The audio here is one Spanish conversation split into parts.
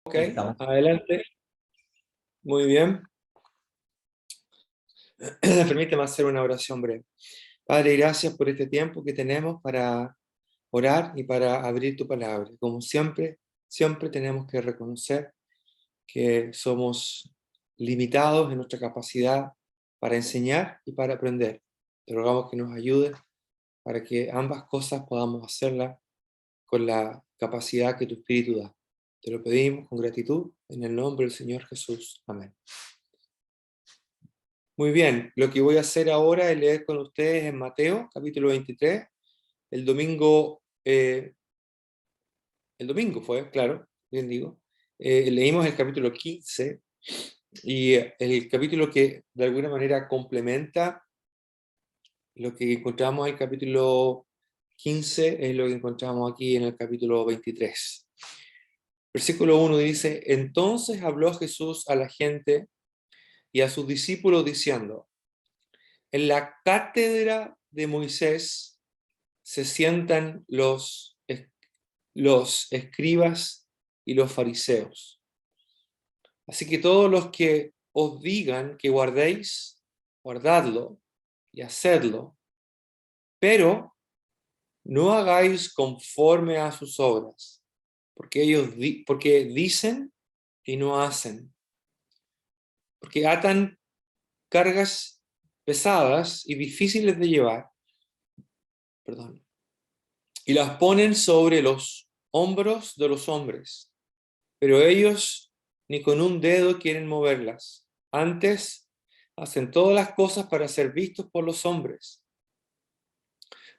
Ok, Ahí estamos. adelante. Muy bien. Permíteme hacer una oración breve. Padre, gracias por este tiempo que tenemos para orar y para abrir tu palabra. Como siempre, siempre tenemos que reconocer que somos limitados en nuestra capacidad para enseñar y para aprender. Te rogamos que nos ayudes para que ambas cosas podamos hacerlas con la capacidad que tu Espíritu da. Te lo pedimos con gratitud en el nombre del Señor Jesús. Amén. Muy bien, lo que voy a hacer ahora es leer con ustedes en Mateo, capítulo 23. El domingo, el domingo fue, claro, bien digo. Leímos el capítulo 15 y el capítulo que de alguna manera complementa lo que encontramos en el capítulo 15 es lo que encontramos aquí en el capítulo 23. Versículo 1 dice: Entonces habló Jesús a la gente y a sus discípulos diciendo: En la cátedra de Moisés se sientan los escribas y los fariseos. Así que todos los que os digan que guardéis, guardadlo y hacedlo, pero no hagáis conforme a sus obras, porque dicen y no hacen, porque atan cargas pesadas y difíciles de llevar, perdón, y las ponen sobre los hombros de los hombres, pero ellos ni con un dedo quieren moverlas. Antes hacen todas las cosas para ser vistos por los hombres,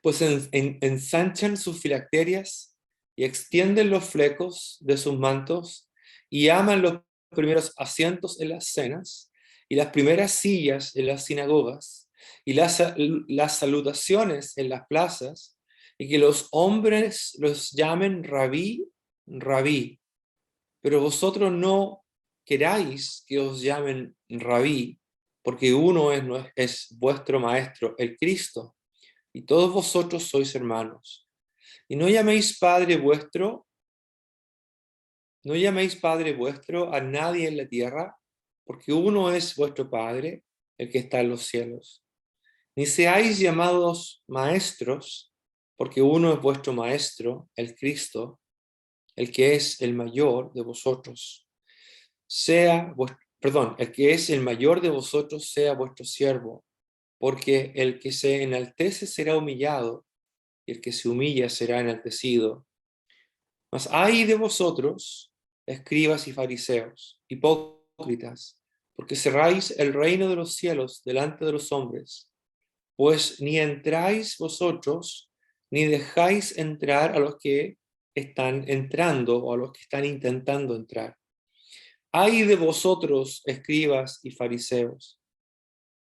pues ensanchan sus filacterias y extienden los flecos de sus mantos y aman los primeros asientos en las cenas y las primeras sillas en las sinagogas y las salutaciones en las plazas, y que los hombres los llamen rabí, rabí. Pero vosotros no queráis que os llamen rabí, porque uno es vuestro maestro, el Cristo, y todos vosotros sois hermanos. Y no llaméis Padre vuestro a nadie en la tierra, porque uno es vuestro Padre, el que está en los cielos. Ni seáis llamados maestros, porque uno es vuestro Maestro, el Cristo, el que es el mayor de vosotros. El que es el mayor de vosotros sea vuestro siervo, porque el que se enaltece será humillado, y el que se humilla será enaltecido. Mas ay de vosotros, escribas y fariseos, hipócritas, porque cerráis el reino de los cielos delante de los hombres, pues ni entráis vosotros, ni dejáis entrar a los que están entrando o a los que están intentando entrar. Ay de vosotros, escribas y fariseos,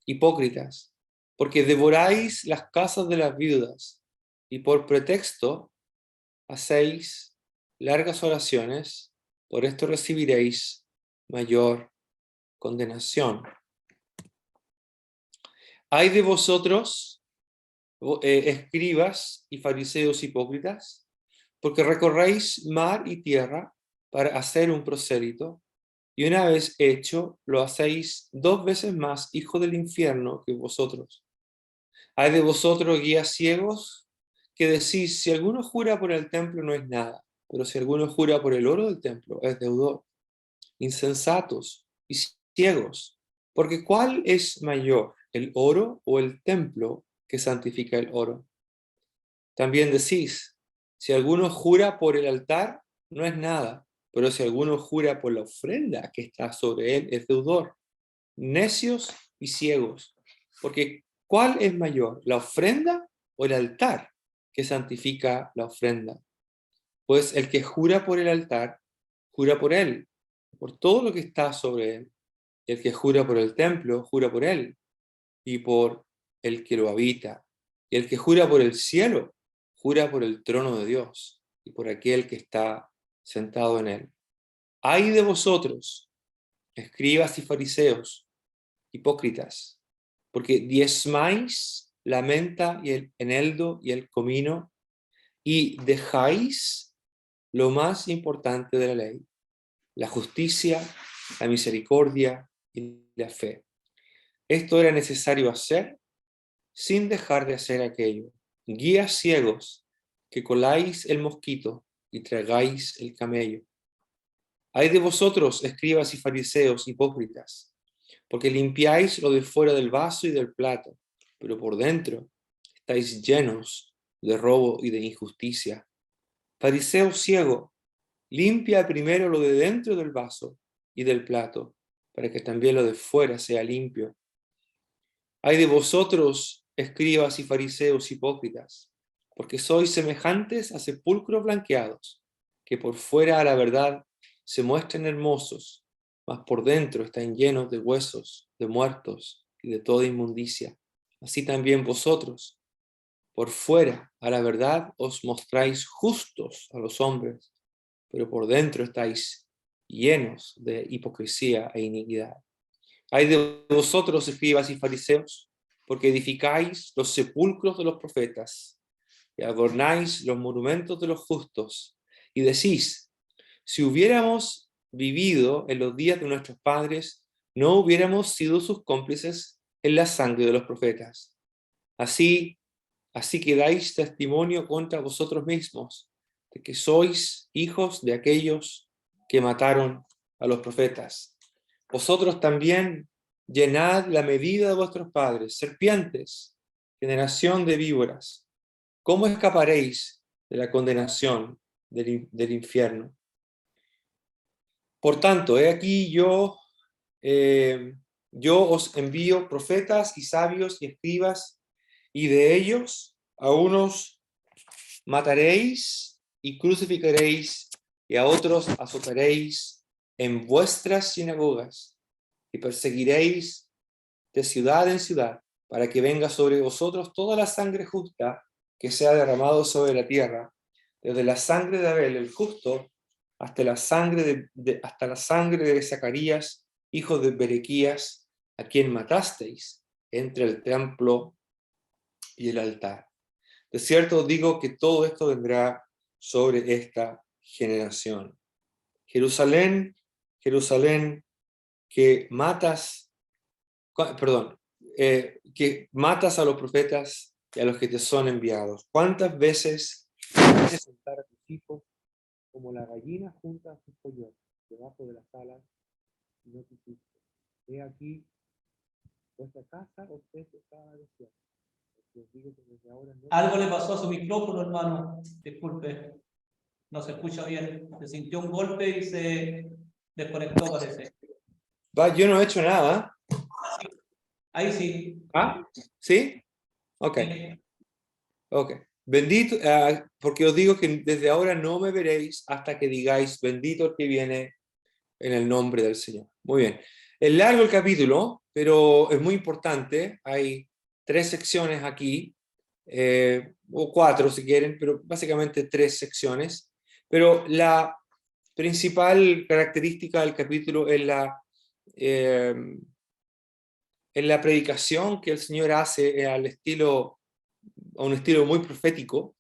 hipócritas, porque devoráis las casas de las viudas, y por pretexto hacéis largas oraciones, por esto recibiréis mayor condenación. Ay de vosotros, escribas y fariseos hipócritas, porque recorréis mar y tierra para hacer un prosélito, y una vez hecho, lo hacéis 2 veces más hijo del infierno que vosotros. Ay de vosotros, guías ciegos, que decís: si alguno jura por el templo no es nada, pero si alguno jura por el oro del templo es deudor. Insensatos y ciegos, porque ¿cuál es mayor, el oro o el templo que santifica el oro? También decís: si alguno jura por el altar no es nada, pero si alguno jura por la ofrenda que está sobre él es deudor. Necios y ciegos, porque ¿cuál es mayor, la ofrenda o el altar que santifica la ofrenda? Pues el que jura por el altar, jura por él, por todo lo que está sobre él. Y el que jura por el templo, jura por él y por el que lo habita. Y el que jura por el cielo, jura por el trono de Dios y por aquel que está sentado en él. Ay de vosotros, escribas y fariseos, hipócritas, porque diezmáis la menta y el eneldo y el comino, y dejáis lo más importante de la ley, la justicia, la misericordia y la fe. Esto era necesario hacer sin dejar de hacer aquello. Guías ciegos, que coláis el mosquito y tragáis el camello. Ay de vosotros, escribas y fariseos hipócritas, porque limpiáis lo de fuera del vaso y del plato, pero por dentro estáis llenos de robo y de injusticia. Fariseo ciego, limpia primero lo de dentro del vaso y del plato, para que también lo de fuera sea limpio. Ay de vosotros, escribas y fariseos hipócritas, porque sois semejantes a sepulcros blanqueados, que por fuera a la verdad se muestran hermosos, mas por dentro están llenos de huesos, de muertos y de toda inmundicia. Así también vosotros, por fuera a la verdad os mostráis justos a los hombres, pero por dentro estáis llenos de hipocresía e iniquidad. Ay de vosotros, escribas y fariseos, porque edificáis los sepulcros de los profetas y adornáis los monumentos de los justos, y decís, si hubiéramos vivido en los días de nuestros padres, no hubiéramos sido sus cómplices en la sangre de los profetas. Así que dais testimonio contra vosotros mismos, de que sois hijos de aquellos que mataron a los profetas. Vosotros también llenad la medida de vuestros padres, serpientes, generación de víboras. ¿Cómo escaparéis de la condenación del infierno? Por tanto, he aquí yo os envío profetas y sabios y escribas, y de ellos a unos mataréis y crucificaréis, y a otros azotaréis en vuestras sinagogas, y perseguiréis de ciudad en ciudad, para que venga sobre vosotros toda la sangre justa que se ha derramado sobre la tierra, desde la sangre de Abel el justo hasta la sangre de Zacarías, hijo de Berequías, a quien matasteis entre el templo y el altar. De cierto os digo que todo esto vendrá sobre esta generación. Jerusalén, Jerusalén, que matas, que matas a los profetas y a los que te son enviados. ¿Cuántas veces haces sentar a tus hijos como la gallina junta a sus polluelos debajo de las alas y no quisiste? He aquí, vuestra casa os es dejada desierta. Os digo que desde ahora no... Algo le pasó a su micrófono, hermano. Disculpe, no se escucha bien. Se sintió un golpe y se desconectó, parece. Va, yo no he hecho nada. Ahí sí. ¿Ah? ¿Sí? Ok. Sí. Ok. Bendito, porque os digo que desde ahora no me veréis hasta que digáis, bendito el que viene en el nombre del Señor. Muy bien. Es largo el capítulo, pero es muy importante. Hay 3 secciones aquí, o 4 si quieren, pero básicamente 3 secciones. Pero la principal característica del capítulo es en la predicación que el Señor hace a un estilo muy profético,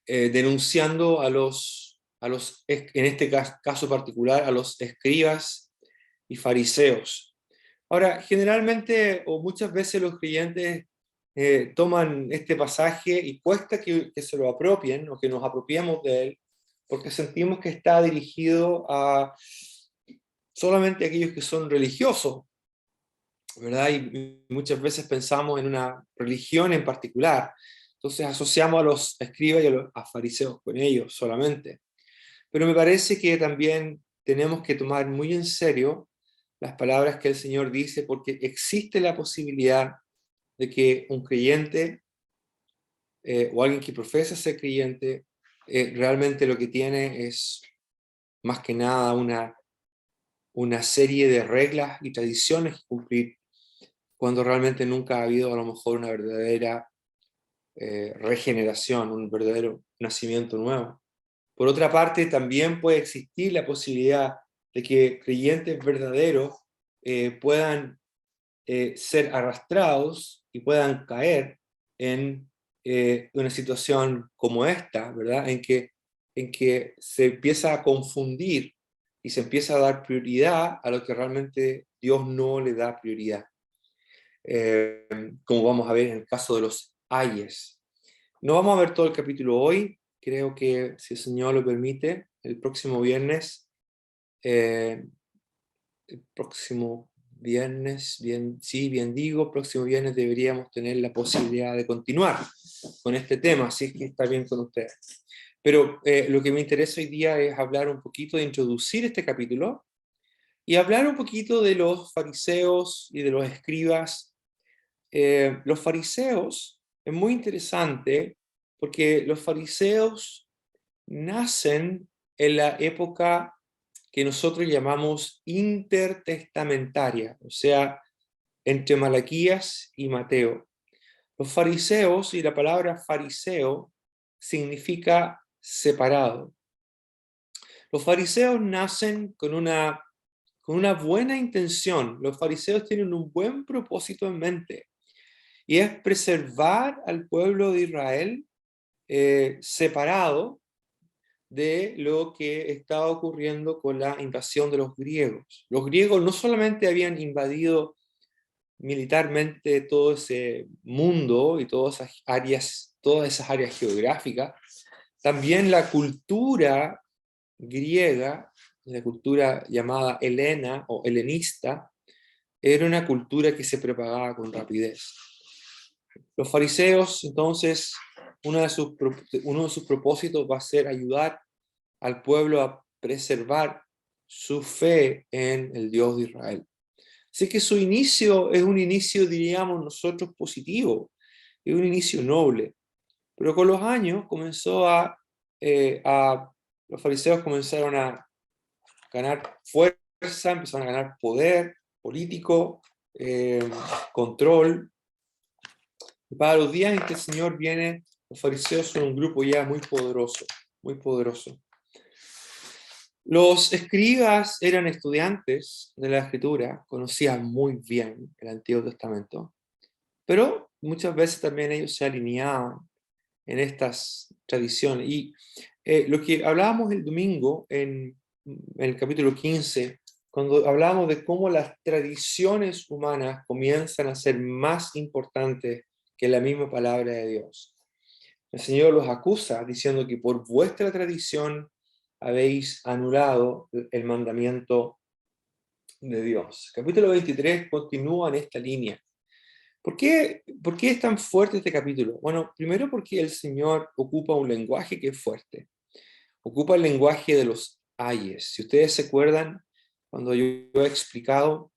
denunciando en este caso particular, a los escribas y fariseos. Ahora, generalmente o muchas veces los creyentes toman este pasaje y cuesta que se lo apropien o que nos apropiemos de él, porque sentimos que está dirigido a solamente a aquellos que son religiosos, ¿verdad? Y muchas veces pensamos en una religión en particular. Entonces asociamos a los escribas y a fariseos con ellos solamente. Pero me parece que también tenemos que tomar muy en serio las palabras que el Señor dice, porque existe la posibilidad de que un creyente o alguien que profesa ser creyente realmente lo que tiene es más que nada una serie de reglas y tradiciones que cumplir, cuando realmente nunca ha habido a lo mejor una verdadera regeneración, un verdadero nacimiento nuevo. Por otra parte, también puede existir la posibilidad de que creyentes verdaderos puedan ser arrastrados y puedan caer en una situación como esta, ¿verdad? En que se empieza a confundir y se empieza a dar prioridad a lo que realmente Dios no le da prioridad. Como vamos a ver en el caso de los ayes. No vamos a ver todo el capítulo hoy, creo que si el Señor lo permite, el próximo viernes, bien digo, próximo viernes deberíamos tener la posibilidad de continuar con este tema, si es que está bien con ustedes. Pero lo que me interesa hoy día es hablar un poquito, de introducir este capítulo y hablar un poquito de los fariseos y de los escribas. Los fariseos es muy interesante porque los fariseos nacen en la época que nosotros llamamos intertestamentaria, o sea, entre Malaquías y Mateo. Los fariseos, y la palabra fariseo significa separado. Los fariseos nacen con una buena intención. Los fariseos tienen un buen propósito en mente, y es preservar al pueblo de Israel separado de lo que estaba ocurriendo con la invasión de los griegos. Los griegos no solamente habían invadido militarmente todo ese mundo y todas esas áreas geográficas, también la cultura griega, la cultura llamada helena o helenista, era una cultura que se propagaba con rapidez. Los fariseos, entonces, uno de sus propósitos va a ser ayudar al pueblo a preservar su fe en el Dios de Israel. Así que su inicio es un inicio, diríamos nosotros, positivo, es un inicio noble. Pero con los años los fariseos comenzaron a ganar fuerza, empezaron a ganar poder político, control. Y para los días en que el Señor viene, los fariseos son un grupo ya muy poderoso, muy poderoso. Los escribas eran estudiantes de la Escritura, conocían muy bien el Antiguo Testamento, pero muchas veces también ellos se alineaban en estas tradiciones. Y lo que hablábamos el domingo en el capítulo 15, cuando hablábamos de cómo las tradiciones humanas comienzan a ser más importantes que la misma palabra de Dios. El Señor los acusa diciendo que por vuestra tradición habéis anulado el mandamiento de Dios. Capítulo 23 continúa en esta línea. ¿Por qué es tan fuerte este capítulo? Bueno, primero porque el Señor ocupa un lenguaje que es fuerte. Ocupa el lenguaje de los ayes. Si ustedes se acuerdan, cuando yo he explicado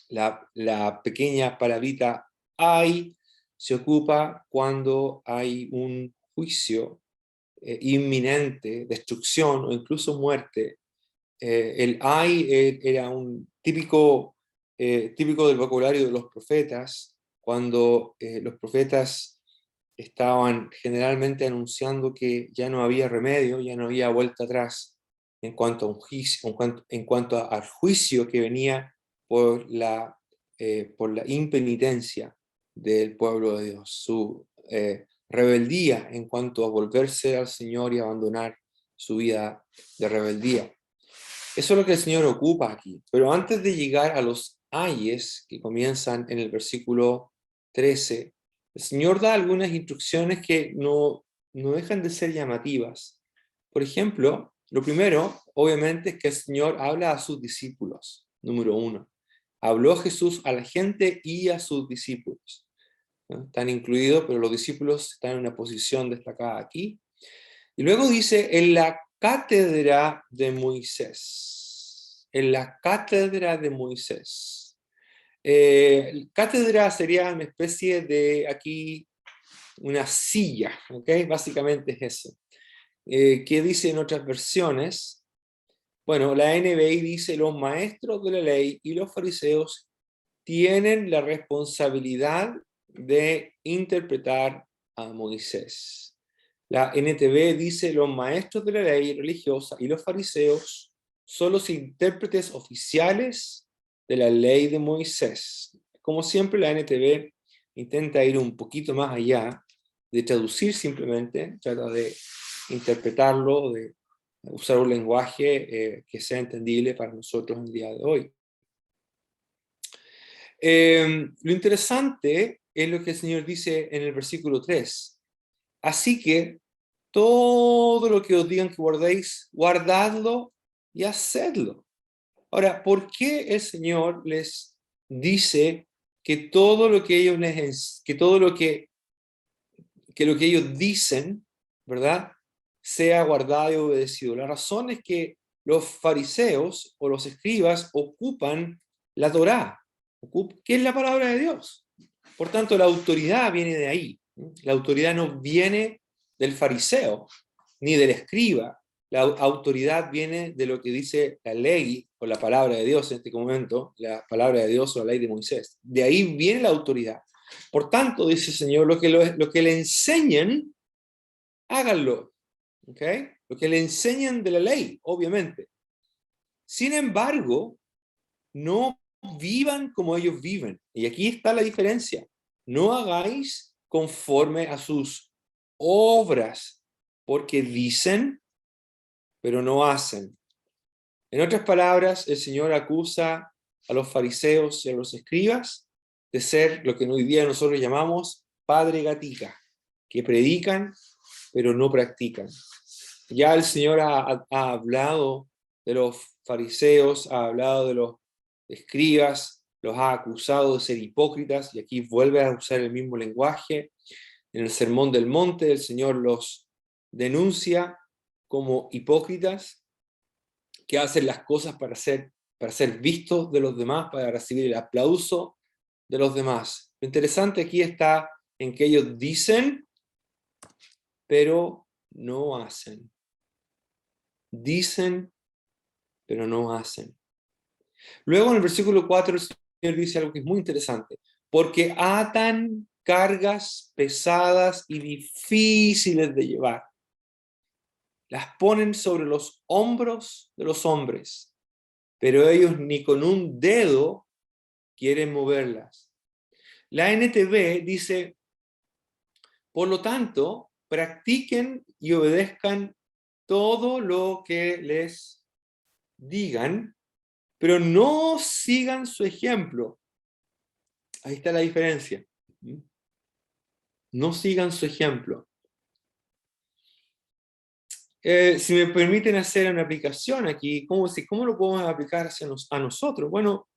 la pequeña palabrita ay, se ocupa cuando hay un juicio inminente, destrucción o incluso muerte. El ay era un típico del vocabulario de los profetas, cuando los profetas estaban generalmente anunciando que ya no había remedio, ya no había vuelta atrás en cuanto a un juicio, en cuanto al juicio que venía por la impenitencia del pueblo de Dios, su rebeldía en cuanto a volverse al Señor y abandonar su vida de rebeldía. Eso es lo que el Señor ocupa aquí. Pero antes de llegar a los ayes que comienzan en el versículo 13, el Señor da algunas instrucciones que no dejan de ser llamativas. Por ejemplo, lo primero, obviamente, es que el Señor habla a sus discípulos. Número 1. Habló Jesús a la gente y a sus discípulos. ¿No? Están incluidos, pero los discípulos están en una posición destacada aquí. Y luego dice, en la cátedra de Moisés. En la cátedra de Moisés. Cátedra sería una especie de, aquí, una silla, ¿ok? Básicamente es eso. ¿Qué dice en otras versiones? Bueno, la NBI dice, los maestros de la ley y los fariseos tienen la responsabilidad de interpretar a Moisés. La NTV dice, los maestros de la ley religiosa y los fariseos son los intérpretes oficiales de la ley de Moisés. Como siempre, la NTV intenta ir un poquito más allá de traducir simplemente, trata de interpretarlo, de usar un lenguaje que sea entendible para nosotros en el día de hoy. Lo interesante es lo que el Señor dice en el versículo 3. Así que todo lo que os digan que guardéis, guardadlo y hacedlo. Ahora, ¿por qué el Señor les dice que todo lo que ellos lo que ellos dicen, ¿verdad?, sea guardado y obedecido? La razón es que los fariseos o los escribas ocupan la Torá, que es la palabra de Dios. Por tanto, la autoridad viene de ahí. La autoridad no viene del fariseo ni del escriba. La autoridad viene de lo que dice la ley o la palabra de Dios en este momento, la palabra de Dios o la ley de Moisés. De ahí viene la autoridad. Por tanto, dice el Señor, lo que le enseñen, háganlo. ¿Okay? Lo que le enseñan de la ley, obviamente. Sin embargo, no vivan como ellos viven. Y aquí está la diferencia. No hagáis conforme a sus obras, porque dicen, pero no hacen. En otras palabras, el Señor acusa a los fariseos y a los escribas de ser lo que hoy día nosotros llamamos padre gatica, que predican, pero no practican. Ya el Señor ha hablado de los fariseos, ha hablado de los escribas, los ha acusado de ser hipócritas, y aquí vuelve a usar el mismo lenguaje. En el Sermón del Monte, el Señor los denuncia como hipócritas, que hacen las cosas para ser vistos de los demás, para recibir el aplauso de los demás. Lo interesante aquí está en que ellos dicen, pero no hacen. Dicen, pero no hacen. Luego en el versículo 4 el Señor dice algo que es muy interesante. Porque atan cargas pesadas y difíciles de llevar. Las ponen sobre los hombros de los hombres, pero ellos ni con un dedo quieren moverlas. La NTV dice, por lo tanto, practiquen y obedezcan todo lo que les digan, pero no sigan su ejemplo. Ahí está la diferencia. No sigan su ejemplo. Si me permiten hacer una aplicación aquí, ¿cómo lo podemos aplicar a nosotros? Bueno,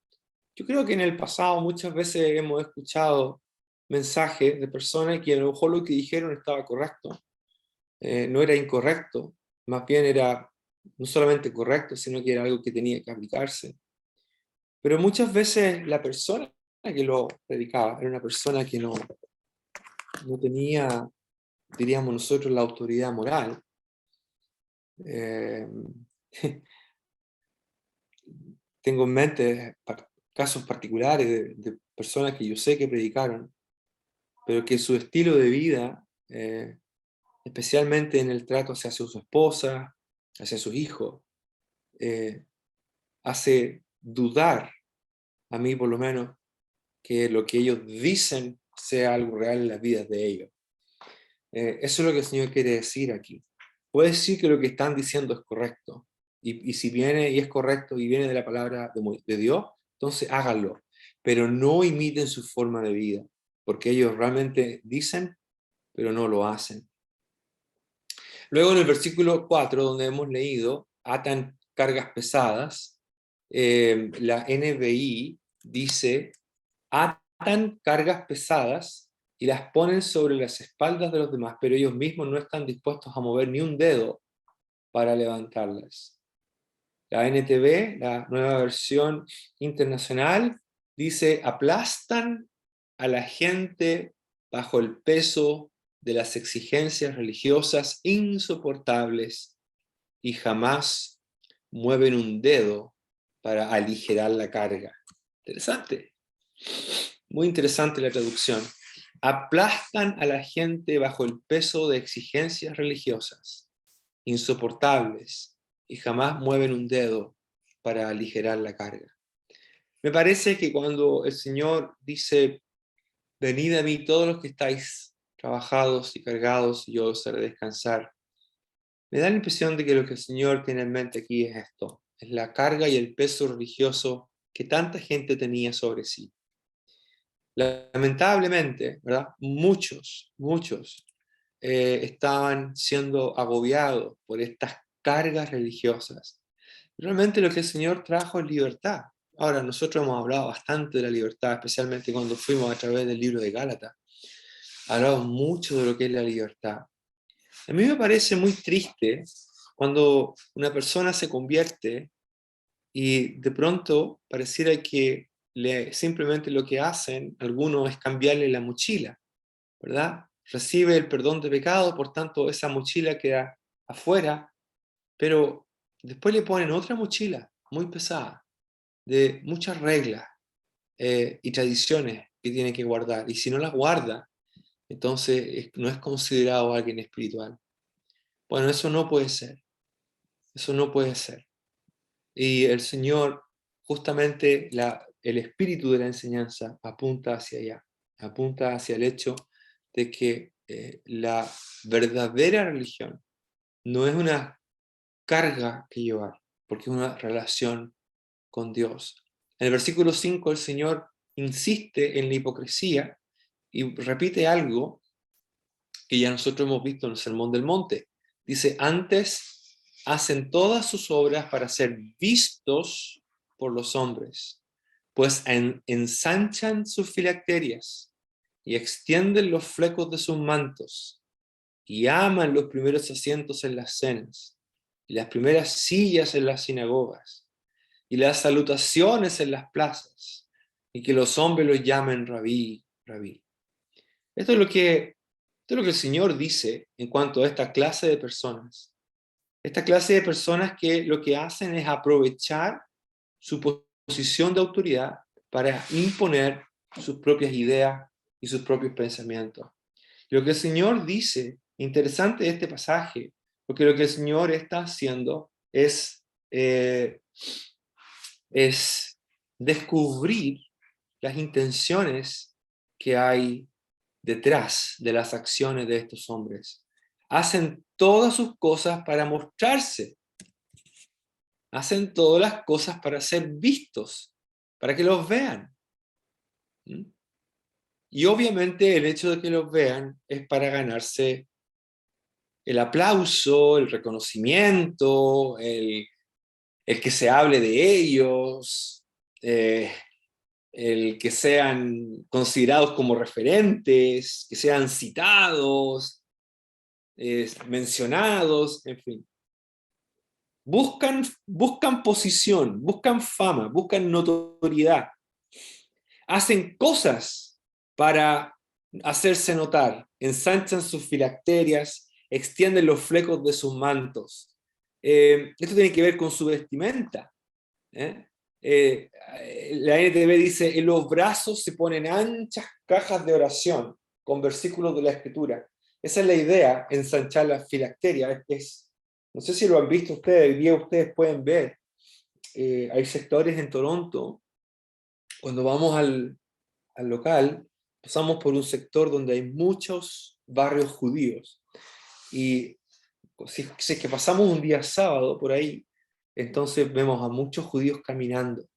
yo creo que en el pasado muchas veces hemos escuchado mensajes de personas que a lo mejor lo que dijeron estaba correcto, no era incorrecto, más bien era no solamente correcto, sino que era algo que tenía que aplicarse. Pero muchas veces la persona que lo predicaba era una persona que no tenía, diríamos nosotros, la autoridad moral. Tengo en mente casos particulares de personas que yo sé que predicaron, pero que su estilo de vida, especialmente en el trato hacia su esposa, hacia sus hijos, hace dudar, a mí por lo menos, que lo que ellos dicen sea algo real en las vidas de ellos. Eso es lo que el Señor quiere decir aquí. Puede decir que lo que están diciendo es correcto, y si viene y es correcto y viene de la palabra de Dios, entonces háganlo, pero no imiten su forma de vida, porque ellos realmente dicen, pero no lo hacen. Luego en el versículo 4, donde hemos leído, atan cargas pesadas, la NBI dice, atan cargas pesadas y las ponen sobre las espaldas de los demás, pero ellos mismos no están dispuestos a mover ni un dedo para levantarlas. La NTV, la nueva versión internacional, dice, aplastan a la gente bajo el peso de las exigencias religiosas insoportables y jamás mueven un dedo para aligerar la carga. Interesante. Muy interesante la traducción. Aplastan a la gente bajo el peso de exigencias religiosas insoportables y jamás mueven un dedo para aligerar la carga. Me parece que cuando el Señor dice, venid a mí todos los que estáis trabajados y cargados, y yo os haré descansar, Me da la impresión de que lo que el Señor tiene en mente aquí es esto, es la carga y el peso religioso que tanta gente tenía sobre sí. Lamentablemente, ¿verdad? Muchos estaban siendo agobiados por estas cargas religiosas. Realmente lo que el Señor trajo es libertad. Ahora, nosotros hemos hablado bastante de la libertad, especialmente cuando fuimos a través del libro de Gálatas. Hablamos mucho de lo que es la libertad. A mí me parece muy triste cuando una persona se convierte y de pronto pareciera que simplemente lo que hacen algunos es cambiarle la mochila, ¿verdad? Recibe el perdón de pecado, por tanto esa mochila queda afuera, pero después le ponen otra mochila muy pesada, de muchas reglas y tradiciones que tiene que guardar. Y si no las guarda, entonces no es considerado alguien espiritual. Bueno, eso no puede ser. Eso no puede ser. Y el Señor, justamente el espíritu de la enseñanza apunta hacia allá, apunta hacia el hecho de que la verdadera religión no es una carga que llevar, porque es una relación con Dios. En el versículo 5 el Señor insiste en la hipocresía y repite algo que ya nosotros hemos visto en el Sermón del Monte. Dice, antes hacen todas sus obras para ser vistos por los hombres, pues ensanchan sus filacterias y extienden los flecos de sus mantos y aman los primeros asientos en las cenas y las primeras sillas en las sinagogas y las salutaciones en las plazas y que los hombres los llamen rabí, rabí. Esto es lo que el Señor dice en cuanto a esta clase de personas. Esta clase de personas que lo que hacen es aprovechar su posición de autoridad para imponer sus propias ideas y sus propios pensamientos. Lo que el Señor dice, interesante de este pasaje, porque lo que el Señor está haciendo es descubrir las intenciones que hay detrás de las acciones de estos hombres. Hacen todas sus cosas para mostrarse. Hacen todas las cosas para ser vistos, para que los vean. ¿Mm? Y obviamente el hecho de que los vean es para ganarse el aplauso, el reconocimiento, el que se hable de ellos, el que sean considerados como referentes, que sean citados, mencionados, en fin. Buscan posición, buscan fama, buscan notoriedad. Hacen cosas para hacerse notar, ensanchan sus filacterias, extienden los flecos de sus mantos. Esto tiene que ver con su vestimenta. ¿eh? La NTV dice, en los brazos se ponen anchas cajas de oración con versículos de la Escritura. Esa es la idea, ensanchar la filacteria. No sé si lo han visto ustedes, hoy día ustedes pueden ver, hay sectores en Toronto, cuando vamos al local, pasamos por un sector donde hay muchos barrios judíos. Y si es que pasamos un día sábado por ahí, entonces vemos a muchos judíos caminando.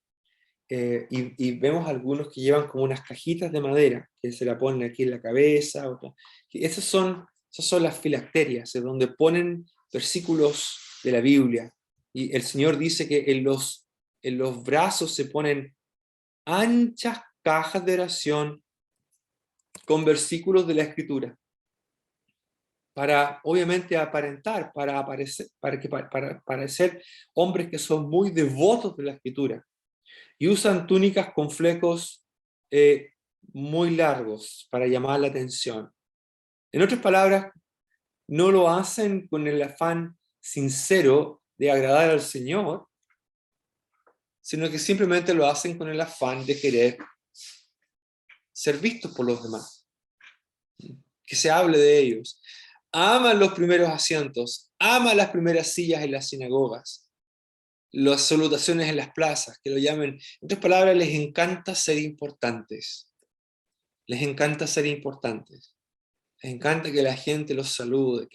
Y vemos algunos que llevan como unas cajitas de madera, que se la ponen aquí en la cabeza. Esas son las filacterias, de donde ponen versículos de la Biblia. Y el Señor dice que en los brazos se ponen anchas cajas de oración con versículos de la Escritura, para obviamente aparentar, para parecer hombres que son muy devotos de la Escritura. Y usan túnicas con flecos muy largos para llamar la atención. En otras palabras, no lo hacen con el afán sincero de agradar al Señor, sino que simplemente lo hacen con el afán de querer ser vistos por los demás, que se hable de ellos. Aman los primeros asientos, aman las primeras sillas en las sinagogas, las salutaciones en las plazas, que lo llamen. En otras palabras, les encanta ser importantes. Les encanta ser importantes. Les encanta que la gente los salude,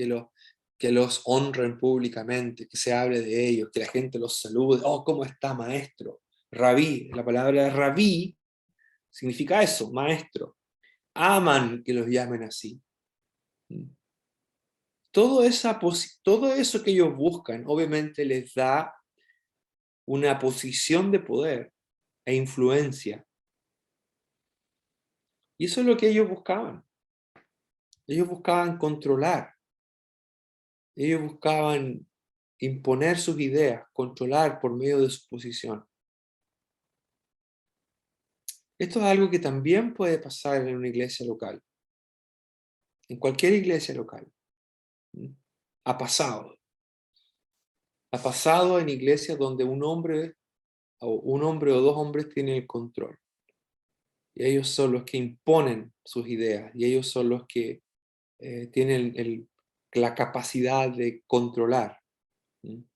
que los honren públicamente, que se hable de ellos, que la gente los salude. Oh, ¿cómo está, maestro? Rabí, la palabra rabí significa eso, maestro. Aman que los llamen así. Todo eso que ellos buscan, obviamente les da una posición de poder e influencia. Y eso es lo que ellos buscaban. Ellos buscaban controlar. Ellos buscaban imponer sus ideas, controlar por medio de su posición. Esto es algo que también puede pasar en una iglesia local, en cualquier iglesia local. Ha pasado. Ha pasado en iglesias donde un hombre o dos hombres tienen el control. Y ellos son los que imponen sus ideas, y ellos son los que tienen la capacidad de controlar. En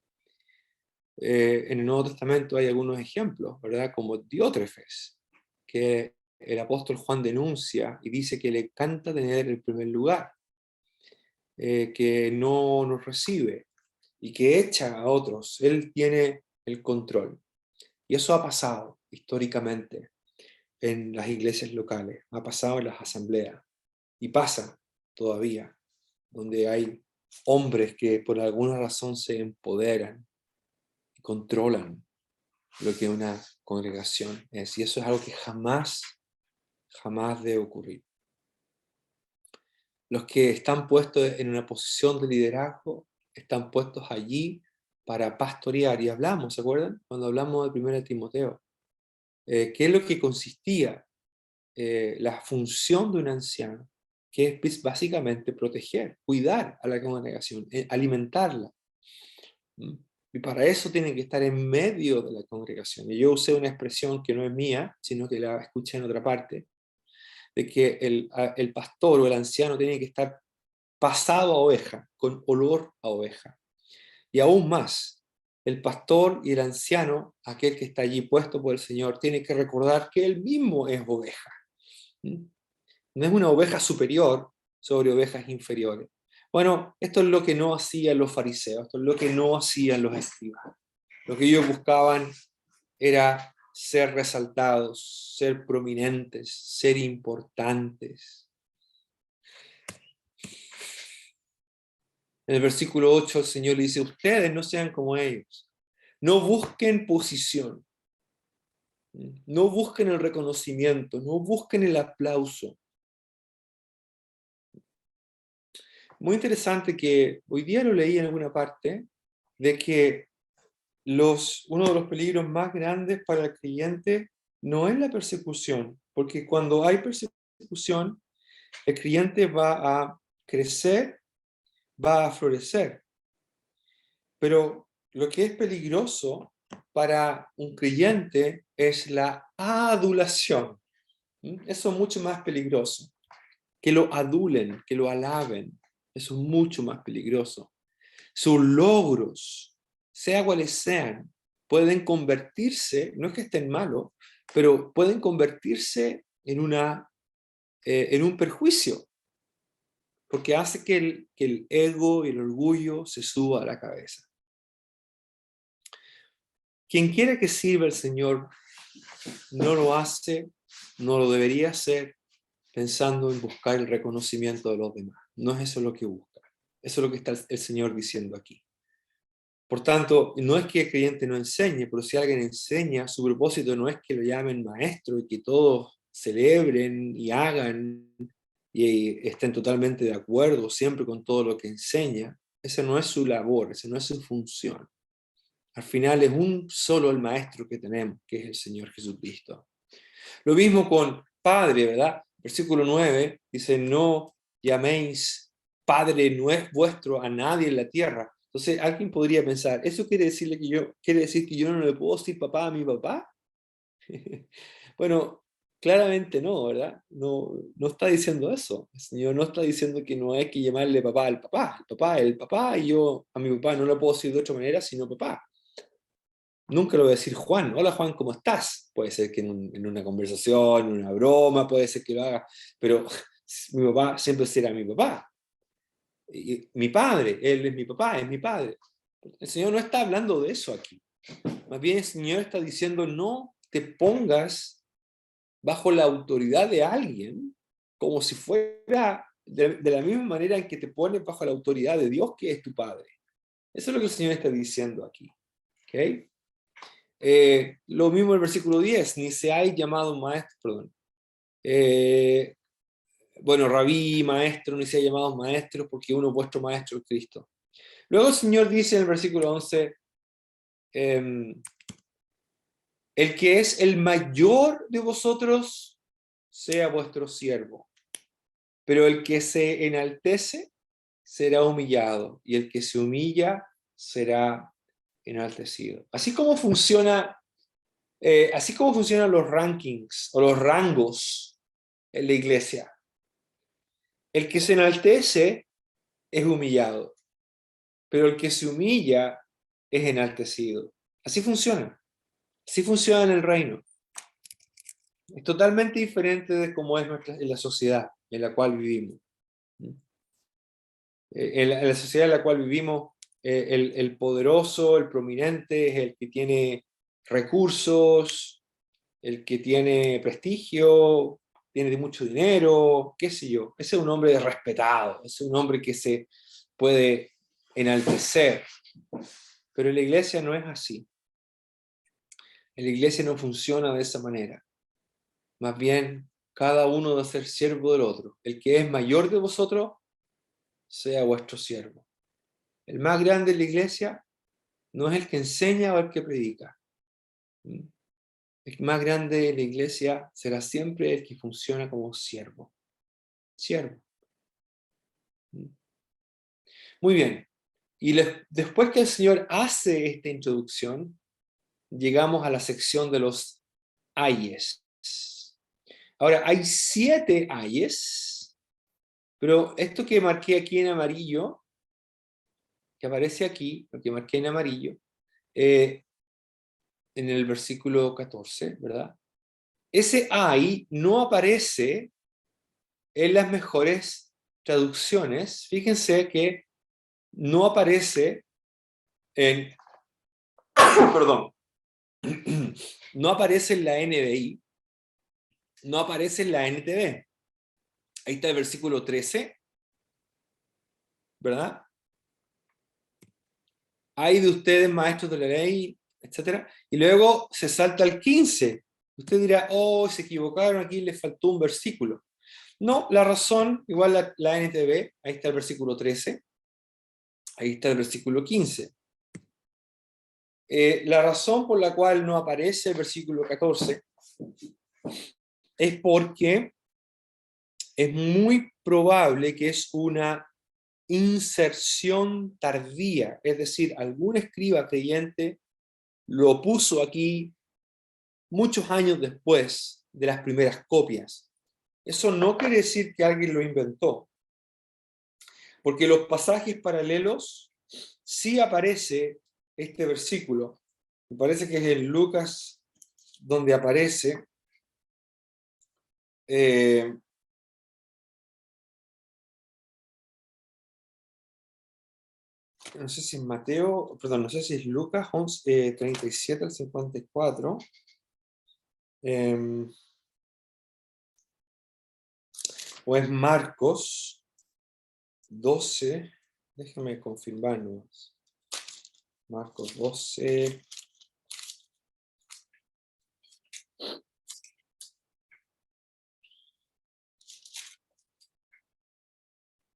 el Nuevo Testamento hay algunos ejemplos, ¿verdad? Como Diótrefes, que el apóstol Juan denuncia y dice que le encanta tener el primer lugar, que no nos recibe y que echa a otros. Él tiene el control. Y eso ha pasado históricamente en las iglesias locales, ha pasado en las asambleas y pasa todavía, donde hay hombres que por alguna razón se empoderan y controlan lo que una congregación es. Y eso es algo que jamás debe ocurrir. Los que están puestos en una posición de liderazgo están puestos allí para pastorear. Y hablamos, ¿se acuerdan? Cuando hablamos de 1 Timoteo. ¿Qué es lo que consistía? La función de un anciano, que es básicamente proteger, cuidar a la congregación, alimentarla. Y para eso tienen que estar en medio de la congregación. Y yo usé una expresión que no es mía, sino que la escuché en otra parte, de que el pastor o el anciano tiene que estar pasado a oveja, con olor a oveja. Y aún más, el pastor y el anciano, aquel que está allí puesto por el Señor, tiene que recordar que él mismo es oveja. No es una oveja superior sobre ovejas inferiores. Bueno, esto es lo que no hacían los fariseos, esto es lo que no hacían los escribas. Lo que ellos buscaban era ser resaltados, ser prominentes, ser importantes. En el versículo 8 el Señor le dice, ustedes no sean como ellos. No busquen posición. No busquen el reconocimiento, no busquen el aplauso. Muy interesante que hoy día lo leí en alguna parte, de que uno de los peligros más grandes para el creyente no es la persecución, porque cuando hay persecución, el creyente va a crecer, va a florecer. Pero lo que es peligroso para un creyente es la adulación. Eso es mucho más peligroso. Que lo adulen, que lo alaben. Eso es mucho más peligroso. Sus logros, sea cuales sean, pueden convertirse, no es que estén malos, pero pueden convertirse en un perjuicio, porque hace que el ego y el orgullo se suba a la cabeza. Quien quiera que sirva al Señor no lo hace, no lo debería hacer pensando en buscar el reconocimiento de los demás. No es eso lo que busca. Eso es lo que está el Señor diciendo aquí. Por tanto, no es que el creyente no enseñe, pero si alguien enseña, su propósito no es que lo llamen maestro y que todos celebren y hagan y estén totalmente de acuerdo siempre con todo lo que enseña. Esa no es su labor, esa no es su función. Al final es un solo el maestro que tenemos, que es el Señor Jesucristo. Lo mismo con Padre, ¿verdad? Versículo 9 dice, no llaméis Padre no es vuestro a nadie en la tierra. Entonces alguien podría pensar, ¿eso quiere decir que yo no le puedo decir papá a mi papá? Bueno, claramente no, ¿verdad? No, no está diciendo eso. El Señor no está diciendo que no hay que llamarle papá al papá. El papá es el papá y yo a mi papá no lo puedo decir de otra manera sino papá. Nunca lo voy a decir Juan. Hola Juan, ¿cómo estás? Puede ser que en una conversación, en una broma, puede ser que lo haga, pero mi papá siempre será mi papá. Mi padre, Él es mi papá, es mi padre. El Señor no está hablando de eso aquí. Más bien el Señor está diciendo, no te pongas bajo la autoridad de alguien como si fuera de la misma manera en que te pones bajo la autoridad de Dios, que es tu Padre. Eso es lo que el Señor está diciendo aquí. ¿Okay? Lo mismo el versículo 10, ni seáis llamados maestros, perdón. Bueno, rabí, maestro, ni seáis llamados maestros, porque uno es vuestro maestro, es Cristo. Luego el Señor dice en el versículo 11, el que es el mayor de vosotros, sea vuestro siervo. Pero el que se enaltece, será humillado. Y el que se humilla, será enaltecido. Así como funcionan los rankings o los rangos en la iglesia. El que se enaltece es humillado. Pero el que se humilla es enaltecido. Así funciona. Así funciona en el reino. Es totalmente diferente de cómo es en la sociedad en la cual vivimos. En la sociedad en la cual vivimos, el poderoso, el prominente, es el que tiene recursos, el que tiene prestigio, tiene mucho dinero, qué sé yo. Ese es un hombre respetado, ese es un hombre que se puede enaltecer. Pero en la iglesia no es así. En la iglesia no funciona de esa manera. Más bien, cada uno debe ser siervo del otro. El que es mayor de vosotros, sea vuestro siervo. El más grande en la iglesia no es el que enseña o el que predica. El más grande en la iglesia será siempre el que funciona como siervo. Siervo. Muy bien. Y después que el Señor hace esta introducción, llegamos a la sección de los ayes. Ahora, hay 7 ayes, pero esto que marqué aquí en amarillo, que aparece aquí, lo que marqué en amarillo, en el versículo 14, ¿verdad? Ese ay no aparece en las mejores traducciones. Fíjense que no aparece en, perdón, no aparece en la NBI, no aparece en la NTV. Ahí está el versículo 13, ¿verdad? Hay de ustedes, maestros de la ley, etcétera. Y luego se salta al 15. Usted dirá, oh, se equivocaron, aquí les faltó un versículo. No, la razón, igual la NTV, ahí está el versículo 13, ahí está el versículo 15. La razón por la cual no aparece el versículo 14 es porque es muy probable que es una inserción tardía, es decir, algún escriba creyente lo puso aquí muchos años después de las primeras copias. Eso no quiere decir que alguien lo inventó, porque los pasajes paralelos sí aparece este versículo. Me parece que es en Lucas donde aparece. No sé si es Mateo, perdón, no sé si es Lucas 11, 37 al 54. eh, o es Marcos 12. Déjame confirmar nomás. Marcos 12.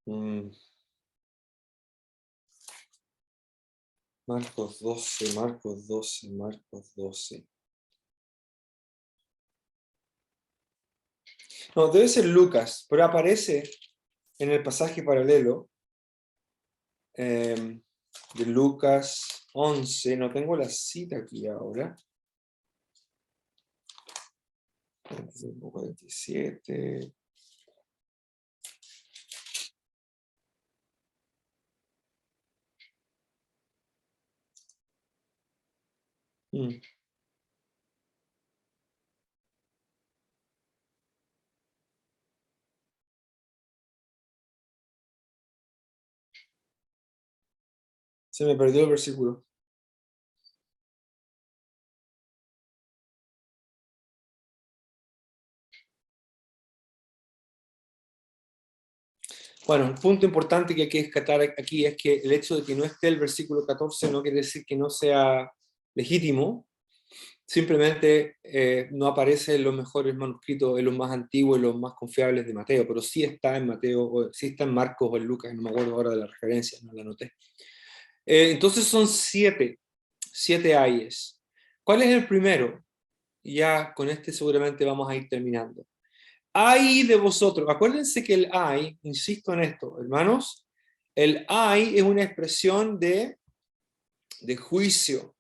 mm, Marcos 12, Marcos 12, Marcos 12. No, debe ser Lucas, pero aparece en el pasaje paralelo de Lucas 11. No tengo la cita aquí ahora. 47. Mm. Se me perdió el versículo. Bueno, un punto importante que hay que rescatar aquí es que el hecho de que no esté el versículo 14 no quiere decir que no sea legítimo, simplemente no aparece en los mejores manuscritos, en los más antiguos, en los más confiables de Mateo, pero sí está en Mateo, o sí está en Marcos o en Lucas, no me acuerdo ahora de la referencia, no la anoté. Entonces son siete ayes. ¿Cuál es el primero? Y ya con este seguramente vamos a ir terminando. Ay de vosotros. Acuérdense que el ay, insisto en esto, hermanos, el ay es una expresión de juicio.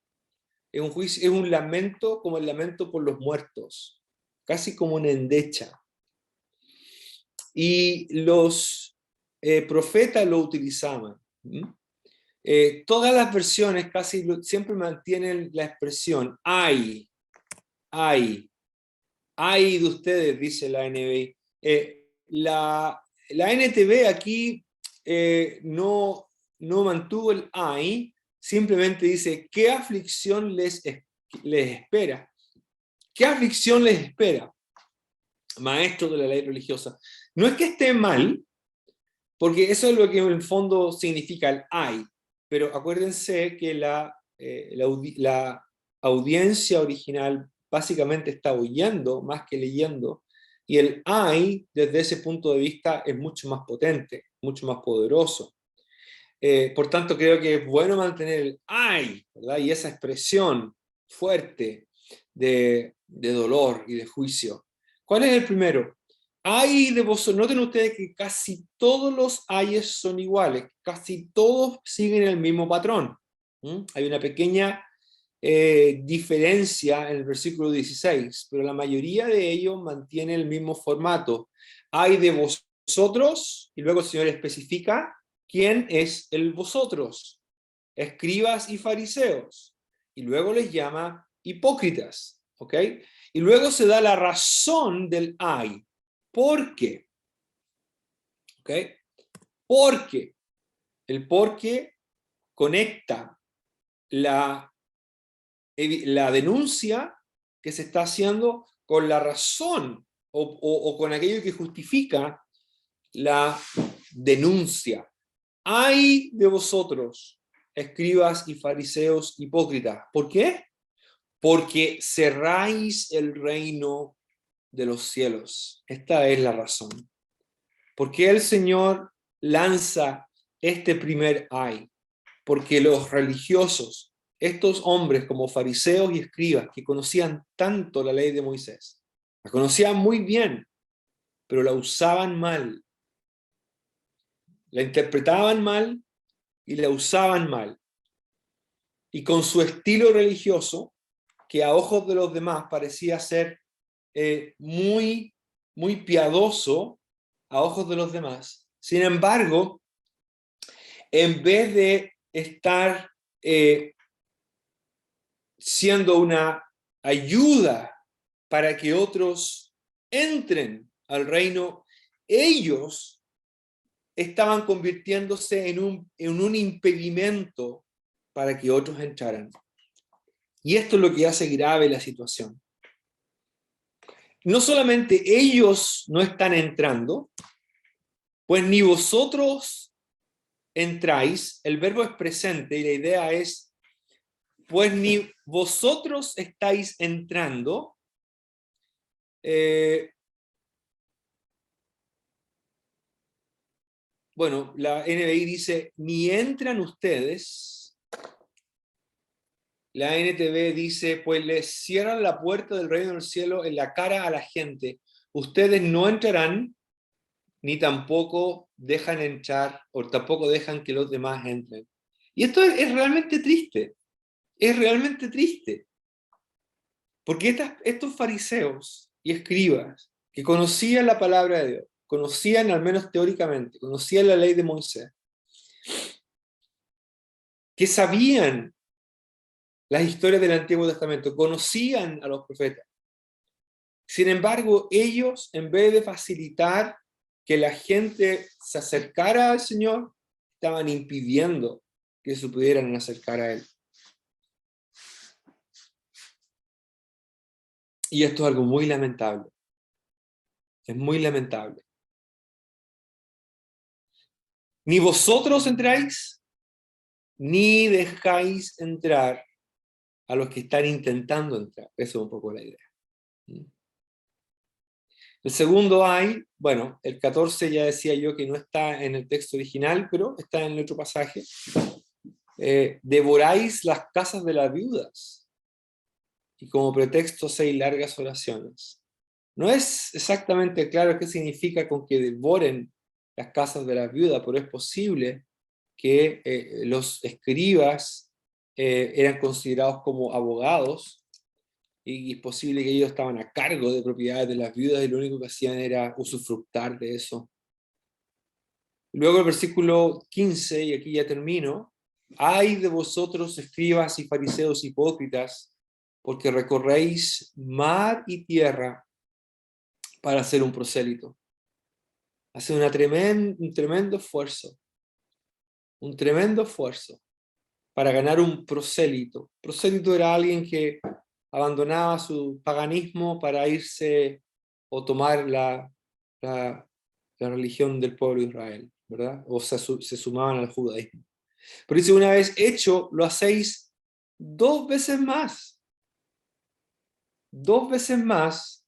Es un juicio, es un lamento como el lamento por los muertos, casi como una endecha. Y los profetas lo utilizaban. Todas las versiones casi siempre mantienen la expresión ay de ustedes, dice la NBI. La NTV aquí no mantuvo el ay, simplemente dice, ¿qué aflicción les espera? ¿Qué aflicción les espera? Maestro de la ley religiosa. No es que esté mal, porque eso es lo que en el fondo significa el ay, pero acuérdense que la audiencia original básicamente está oyendo más que leyendo, y el ay, desde ese punto de vista, es mucho más potente, mucho más poderoso. Por tanto, creo que es bueno mantener el ay, ¿verdad? Y esa expresión fuerte de dolor y de juicio. ¿Cuál es el primero? Ay de vosotros. Noten ustedes que casi todos los ayes son iguales, casi todos siguen el mismo patrón. Hay una pequeña diferencia en el versículo 16, pero la mayoría de ellos mantiene el mismo formato. Ay de vosotros, y luego el Señor especifica quién es el vosotros, escribas y fariseos, y luego les llama hipócritas, ¿ok? Y luego se da la razón del ay. ¿Por qué? ¿Ok? Porque el por qué conecta la denuncia que se está haciendo con la razón o con aquello que justifica la denuncia. ¡Ay de vosotros, escribas y fariseos hipócritas! ¿Por qué? Porque cerráis el reino de los cielos. Esta es la razón. ¿Por qué el Señor lanza este primer ay? Porque los religiosos, estos hombres como fariseos y escribas que conocían tanto la ley de Moisés, la conocían muy bien, pero la usaban mal, la interpretaban mal y la usaban mal. Y con su estilo religioso, que a ojos de los demás parecía ser muy, muy piadoso a ojos de los demás, sin embargo, en vez de estar siendo una ayuda para que otros entren al reino, ellos estaban convirtiéndose en un impedimento para que otros entraran. Y esto es lo que hace grave la situación. No solamente ellos no están entrando, pues ni vosotros entráis, el verbo es presente y la idea es, pues ni vosotros estáis entrando, bueno, la NBI dice, ni entran ustedes. La NTV dice, pues les cierran la puerta del reino del cielo en la cara a la gente. Ustedes no entrarán, ni tampoco dejan entrar, o tampoco dejan que los demás entren. Y esto es realmente triste. Es realmente triste. Porque estos fariseos y escribas que conocían la palabra de Dios, conocían al menos teóricamente, conocían la ley de Moisés, que sabían las historias del Antiguo Testamento, conocían a los profetas. Sin embargo, ellos, en vez de facilitar que la gente se acercara al Señor, estaban impidiendo que se pudieran acercar a Él. Y esto es algo muy lamentable. Es muy lamentable. Ni vosotros entráis, ni dejáis entrar a los que están intentando entrar. Eso es un poco la idea. El segundo hay, bueno, el 14 ya decía yo que no está en el texto original, pero está en el otro pasaje. Devoráis las casas de las viudas y como pretexto hacéis largas oraciones. No es exactamente claro qué significa con que devoren las casas de las viudas, pero es posible que los escribas eran considerados como abogados y es posible que ellos estaban a cargo de propiedades de las viudas y lo único que hacían era usufructar de eso. Luego el versículo 15, y aquí ya termino, ay de vosotros escribas y fariseos hipócritas, porque recorréis mar y tierra para hacer un prosélito. Hace un tremendo esfuerzo para ganar un prosélito. Prosélito era alguien que abandonaba su paganismo para irse o tomar la religión del pueblo de Israel, ¿verdad? O se sumaban al judaísmo. Pero dice, una vez hecho, lo hacéis 2 veces más. 2 veces más,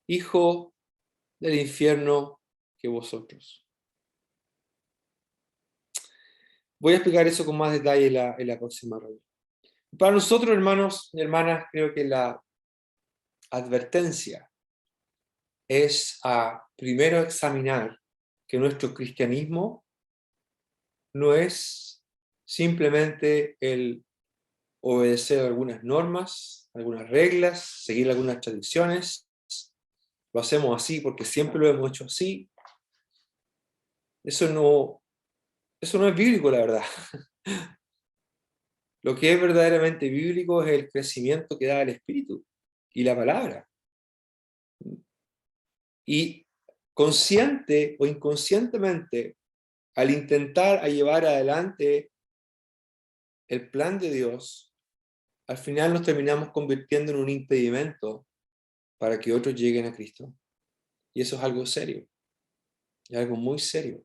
hijo del infierno que vosotros. Voy a explicar eso con más detalle en la próxima reunión. Para nosotros, hermanos y hermanas, creo que la advertencia es a primero examinar que nuestro cristianismo no es simplemente el obedecer algunas normas, algunas reglas, seguir algunas tradiciones. Lo hacemos así porque siempre lo hemos hecho así. Eso no es bíblico, la verdad. Lo que es verdaderamente bíblico es el crecimiento que da el Espíritu y la palabra. Y consciente o inconscientemente, al intentar llevar adelante el plan de Dios, al final nos terminamos convirtiendo en un impedimento para que otros lleguen a Cristo. Y eso es algo serio, es algo muy serio.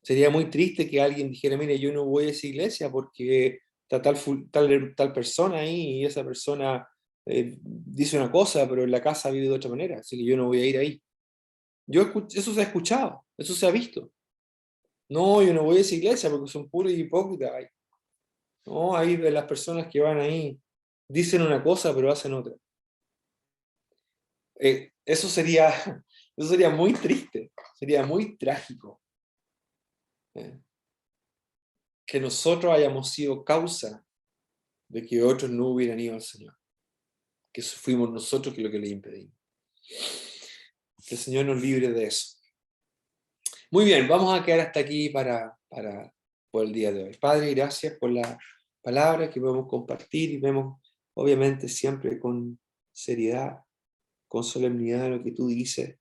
Sería muy triste que alguien dijera, mire, yo no voy a esa iglesia porque está tal persona ahí y esa persona dice una cosa, pero en la casa vive de otra manera, así que yo no voy a ir ahí. Eso se ha escuchado, eso se ha visto. No, yo no voy a esa iglesia porque son puros hipócritas. No, hay de las personas que van ahí, dicen una cosa pero hacen otra. Eso sería muy triste, sería muy trágico. Que nosotros hayamos sido causa de que otros no hubieran ido al Señor. Que fuimos nosotros que lo que le impedimos. Que el Señor nos libre de eso. Muy bien, vamos a quedar hasta aquí por el día de hoy. Padre, gracias por la palabra que podemos compartir y vemos obviamente siempre con seriedad, con solemnidad lo que tú dices,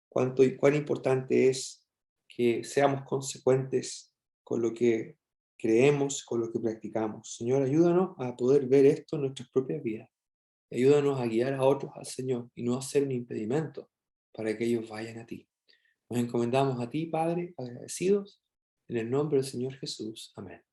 cuán importante es que seamos consecuentes con lo que creemos, con lo que practicamos. Señor, ayúdanos a poder ver esto en nuestras propias vidas. Ayúdanos a guiar a otros al Señor y no a ser un impedimento para que ellos vayan a ti. Nos encomendamos a ti, Padre, agradecidos, en el nombre del Señor Jesús. Amén.